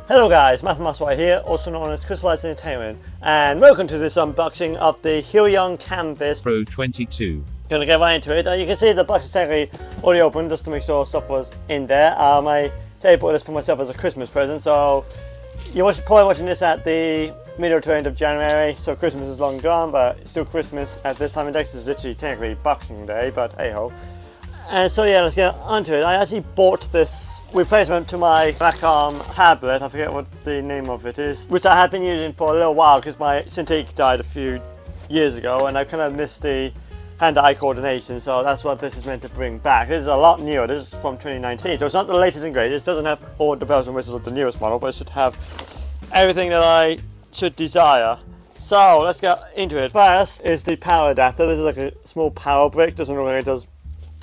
Hello guys, Musselwhite here, also known as Crystallized Entertainment, and welcome to this unboxing of the Huion Kamvas Pro 22. Gonna get right into it. You can see the box is technically already open just to make sure stuff was in there. I bought this for myself as a Christmas present, so you're probably watching this at the middle to end of January, so Christmas is long gone, but it's still Christmas at this time of day. It's literally technically Boxing Day, but hey ho. And so yeah, let's get onto it. I actually bought this replacement to my Wacom tablet, I forget what the name of it is, which I have been using for a little while because my Cintiq died a few years ago and I kind of missed the hand-eye coordination, so that's what this is meant to bring back. This is a lot newer, this is from 2019, so it's not the latest and greatest, it doesn't have all the bells and whistles of the newest model, but it should have everything that I should desire. So let's get into it. First is the power adapter. This is like a small power brick, doesn't look like it does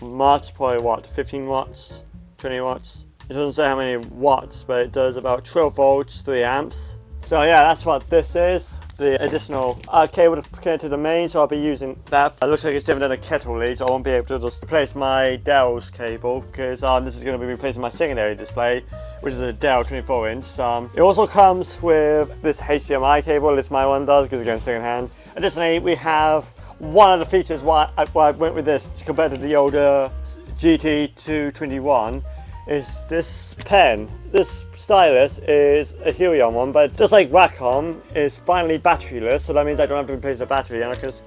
much, probably what, 15 watts, 20 watts? It doesn't say how many watts, but it does about 12 volts, 3 amps. So yeah, that's what this is. The additional cable to connect to the main, so I'll be using that. It looks like it's different than a kettle lead, so I won't be able to just replace my Dell's cable because this is going to be replacing my secondary display, which is a Dell 24-inch. It also comes with this HDMI cable, at least my one does, because again, second hand. Additionally, we have one of the features why I went with this compared to the older GT221. Is this pen. This stylus is a Huion one, but just like Wacom, is finally batteryless, so that means I don't have to replace the battery and I can just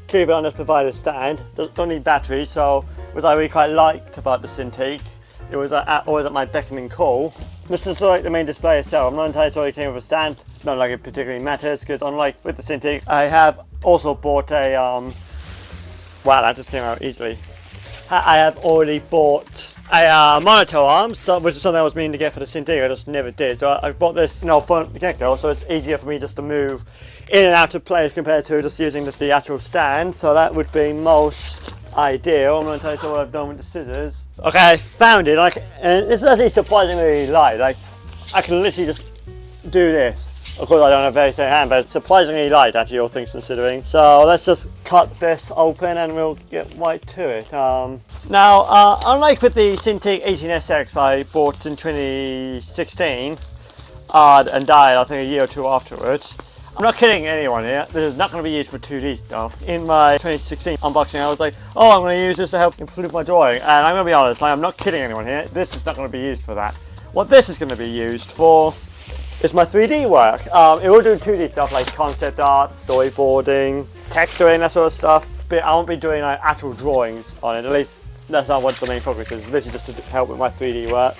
keep it on this provided stand. Don't need battery, so which I really quite liked about the Cintiq. It was always at my beckoning call. This is like the main display itself. I'm not entirely sure it came with a stand, not like it particularly matters, because unlike with the Cintiq, I have also bought a wow, that just came out easily. I have already bought a monitor arm, which is something I was meaning to get for the Cintiq, I just never did. So I bought this from the get-go, so it's easier for me just to move in and out of place compared to just using the actual stand. So that would be most ideal. I'm going to tell you what I've done with the scissors. Okay, I found it, and it's actually surprisingly light. I can literally just do this. Of course I don't have a very strong hand, but it's surprisingly light actually, all things considering. So let's just cut this open and we'll get right to it. Now, unlike with the Cintiq 18SX I bought in 2016 and died I think a year or two afterwards, I'm not kidding anyone here, this is not going to be used for 2D stuff. In my 2016 unboxing I was like, oh, I'm going to use this to help improve my drawing, and I'm going to be honest, I'm not kidding anyone here, this is not going to be used for that. What this is going to be used for is my 3D work. It will do 2D stuff like concept art, storyboarding, texturing, that sort of stuff, but I won't be doing actual drawings on it, at least that's not what the main focus is. It's literally just to help with my 3D work.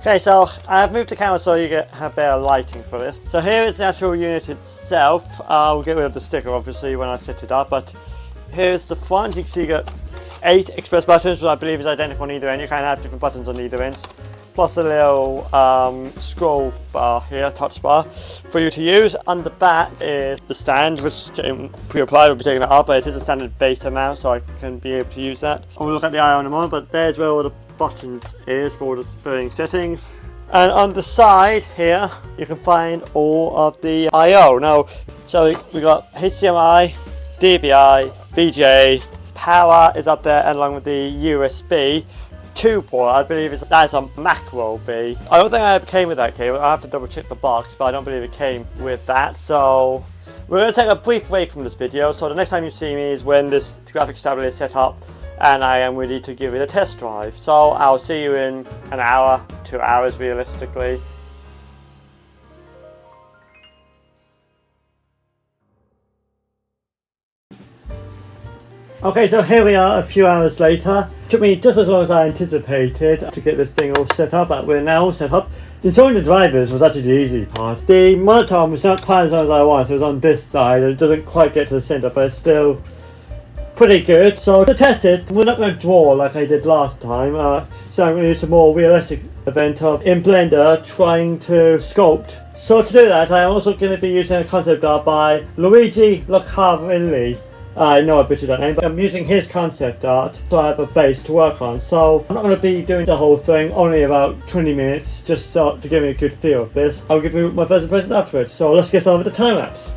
Okay, so I've moved the camera so you have better lighting for this. So here is the actual unit itself. We'll get rid of the sticker obviously when I set it up, but here's the front. You can see you got 8 express buttons, which I believe is identical on either end. You kind of have different buttons on either end, plus a little scroll bar here, touch bar, for you to use. On the back is the stand, which came pre-applied. We'll be taking it up, but it is a standard base amount, so I can be able to use that. We'll look at the I/O in a moment, but there's where all the buttons is for all the varying settings. And on the side here, you can find all of the I/O. Now, so we got HDMI, DVI, VGA. Power is up there along with the USB 2 port. I believe that's a macro B. I don't think it came with that cable. I have to double check the box, but I don't believe it came with that. So we're going to take a brief break from this video. So the next time you see me is when this graphics tablet is set up and I am ready to give it a test drive. So I'll see you in an hour, 2 hours realistically. Okay, so here we are a few hours later. It took me just as long as I anticipated to get this thing all set up, but we're now all set up. Installing the drivers was actually the easy part. The monitor arm was not quite as long as I wanted, so it was on this side and it doesn't quite get to the center, but it's still pretty good. So to test it, we're not going to draw like I did last time, so I'm going to use a more realistic event of in Blender trying to sculpt. So to do that, I'm also going to be using a concept art by Luigi Lavalier. I know I butchered that name, but I'm using his concept art so I have a base to work on. So I'm not going to be doing the whole thing, only about 20 minutes, just so to give me a good feel of this. I'll give you my first impressions afterwards. So let's get started with the time lapse.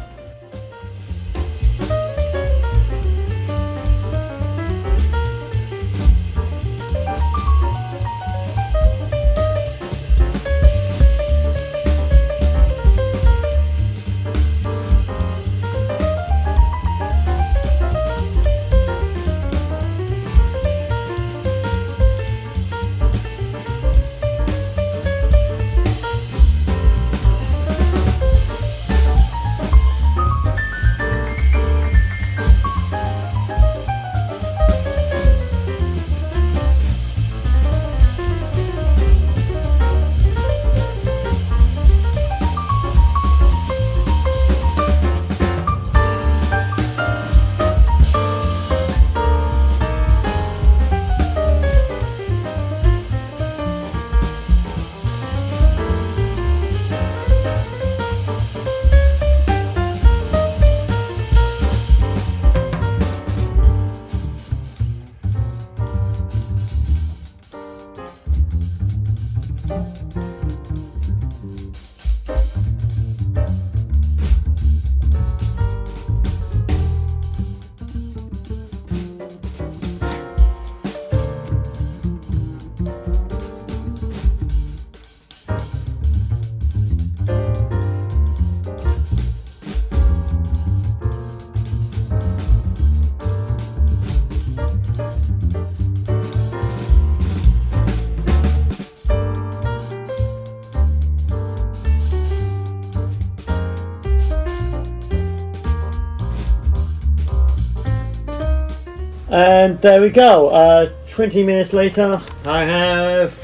And there we go. 20 minutes later, I have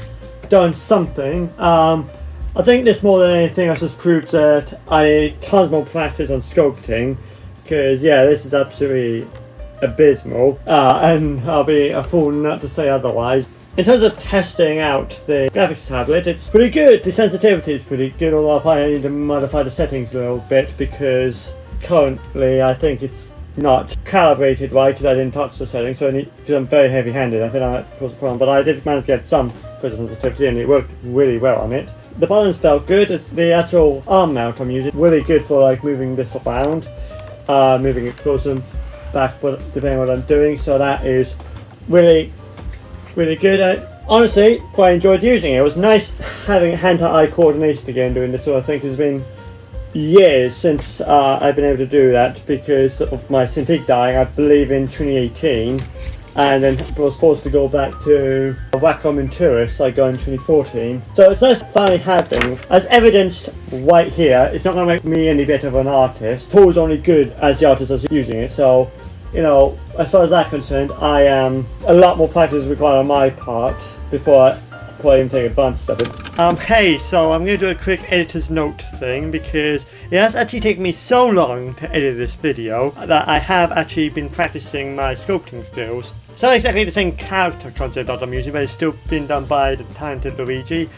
done something. I think this more than anything else just proves that I need tons more practice on sculpting, because yeah, this is absolutely abysmal, and I'll be a fool not to say otherwise. In terms of testing out the graphics tablet, it's pretty good. The sensitivity is pretty good, although I probably need to modify the settings a little bit, because currently I think it's not calibrated right, because I didn't touch the settings, so because I'm very heavy handed, I think that might cause a problem, but I did manage to get some photo sensitivity and it worked really well on it. The buttons felt good. It's the actual arm mount I'm using, really good for like moving this around, moving it closer and back, but depending on what I'm doing, so that is really good. I honestly quite enjoyed using it. It was nice having hand-to-eye coordination again doing this, so I think it's been years since I've been able to do that because of my Cintiq dying, I believe in 2018, and then was forced to go back to Wacom and Tourist, I go in 2014. So it's nice finally having, as evidenced right here, it's not going to make me any better of an artist. Tool's only good as the artist is using it, so you know, as far as that's concerned, I am a lot more practice required on my part before I even take advantage of it. Hey, so I'm going to do a quick editor's note thing, because it has actually taken me so long to edit this video that I have actually been practicing my sculpting skills. It's not exactly the same character concept that I'm using, but it's still been done by the talented Luigi.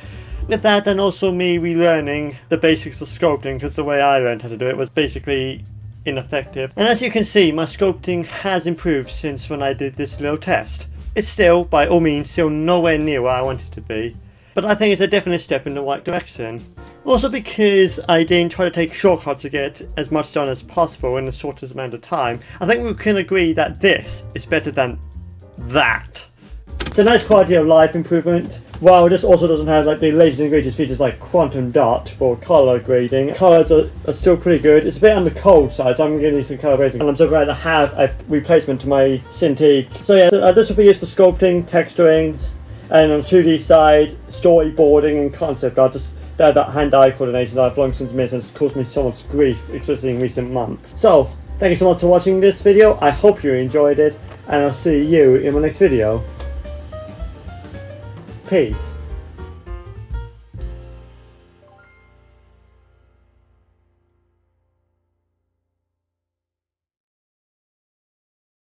With that, and also me relearning the basics of sculpting, because the way I learned how to do it was basically ineffective. And as you can see, my sculpting has improved since when I did this little test. It's still, by all means, still nowhere near where I want it to be, but I think it's a definite step in the right direction. Also because I didn't try to take shortcuts to get as much done as possible in the shortest amount of time, I think we can agree that this is better than that. It's a nice quality of life improvement. While this also doesn't have like the latest and greatest features like quantum dot for color grading. Colors are still pretty good. It's a bit on the cold side, so I'm going to need some calibration. And I'm so glad to have a replacement to my Cintiq. So yeah, this will be used for sculpting, texturing, and on the 2D side, storyboarding and concept art. Just that hand-eye coordination that I've long since missed, and it's caused me so much grief, especially in recent months. So, thank you so much for watching this video. I hope you enjoyed it, and I'll see you in my next video. Peace.